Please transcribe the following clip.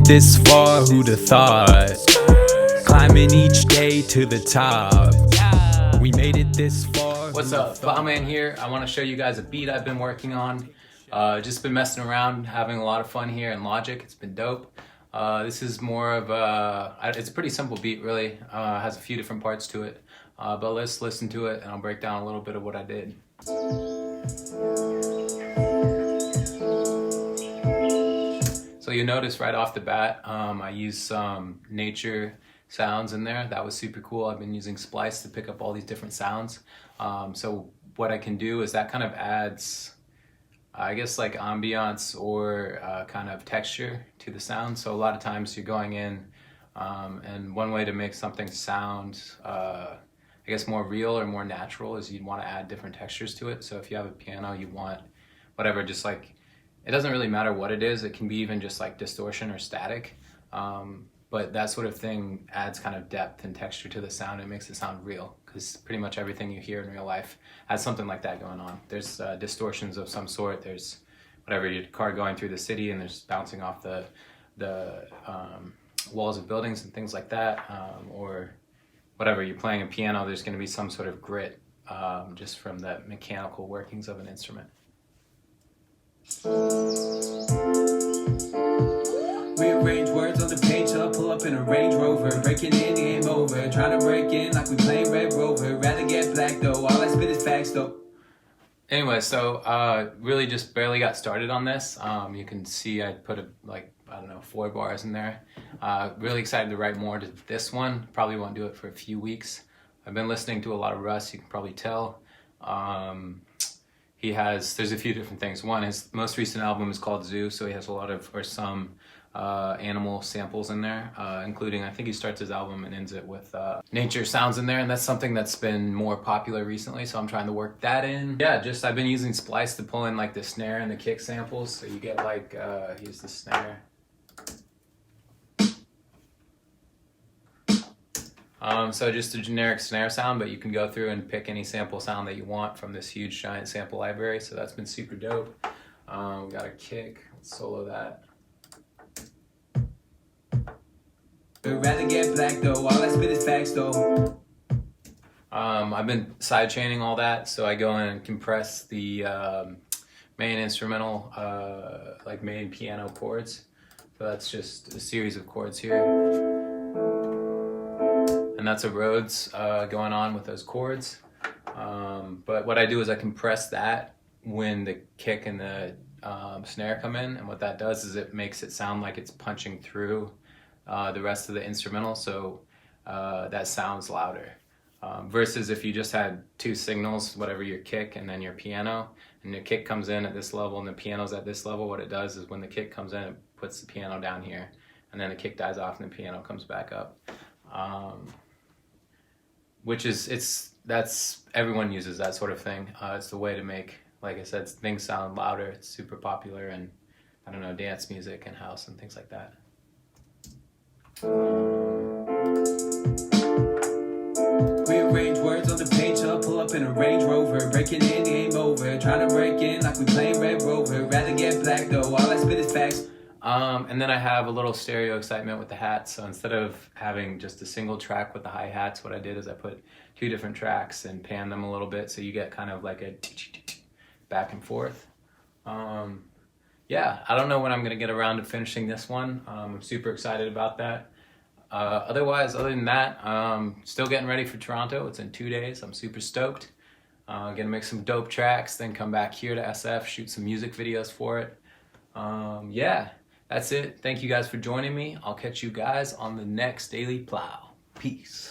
it this far, who'd have thought? Climbing each day to the top. We made it this far. What's up, Plowman here. I want to show you guys a beat I've been working on. Just been messing around, having a lot of fun here in Logic. It's been dope. This is more of a, it's a pretty simple beat really. Has a few different parts to it. But let's listen to it and I'll break down a little bit of what I did. So you notice right off the bat, I used some nature sounds in there. That was super cool. I've been using Splice to pick up all these different sounds. So what I can do is that kind of adds, I guess, like ambiance or kind of texture to the sound. So a lot of times you're going in and one way to make something sound, I guess, more real or more natural is you'd want to add different textures to it. So if you have a piano, you want whatever, just like, it doesn't really matter what it is. It can be even just like distortion or static. But that sort of thing adds kind of depth and texture to the sound. It makes it sound real because pretty much everything you hear in real life has something like that going on. There's distortions of some sort. There's whatever, your car going through the city and there's bouncing off the walls of buildings and things like that. Or whatever, you're playing a piano, there's going to be some sort of grit just from the mechanical workings of an instrument. Rearrange words on the page, I'll pull up in a Range Rover. Breaking in, game over. Trying to break in like we playing Red Rover. Rather get black though, all I spit is facts though. Anyway, so really just barely got started on this. You can see I put I don't know, 4 bars in there. Really excited to write more to this one. Probably won't do it for a few weeks. I've been listening to a lot of Russ, you can probably tell. There's a few different things. One, his most recent album is called Zoo, so he has a lot of, or some animal samples in there, including, I think he starts his album and ends it with nature sounds in there, and that's something that's been more popular recently, so I'm trying to work that in. Yeah, I've been using Splice to pull in like the snare and the kick samples, so you get like, here's the snare. So just a generic snare sound, but you can go through and pick any sample sound that you want from this huge giant sample library, so that's been super dope. We got a kick, let's solo that. Rather get black though, all I spit is facts though. I've been sidechaining all that, so I go in and compress the main instrumental, like main piano chords. So that's just a series of chords here. And that's a Rhodes going on with those chords. But what I do is I compress that when the kick and the snare come in, and what that does is it makes it sound like it's punching through the rest of the instrumental, so that sounds louder. Versus if you just had 2 signals, whatever, your kick and then your piano, and your kick comes in at this level and the piano's at this level, what it does is when the kick comes in, it puts the piano down here, and then the kick dies off and the piano comes back up. Which is, everyone uses that sort of thing. It's the way to make, like I said, things sound louder. It's super popular in, I don't know, dance music and house and things like that. Rearrange words on the page, I'll pull up in a Range Rover. Breaking in, game over. Trying to break in like we playing Red Rover. Rather get black though, all I spit is facts. And then I have a little stereo excitement with the hats. So instead of having just a single track with the hi-hats, what I did is I put 2 different tracks and panned them a little bit, so you get kind of like a back and forth. Yeah, I don't know when I'm gonna get around to finishing this one. I'm super excited about that. Other than that, still getting ready for Toronto. It's in 2 days. I'm super stoked. Gonna make some dope tracks, then come back here to SF, shoot some music videos for it. Yeah. That's it. Thank you guys for joining me. I'll catch you guys on the next Daily Plow. Peace.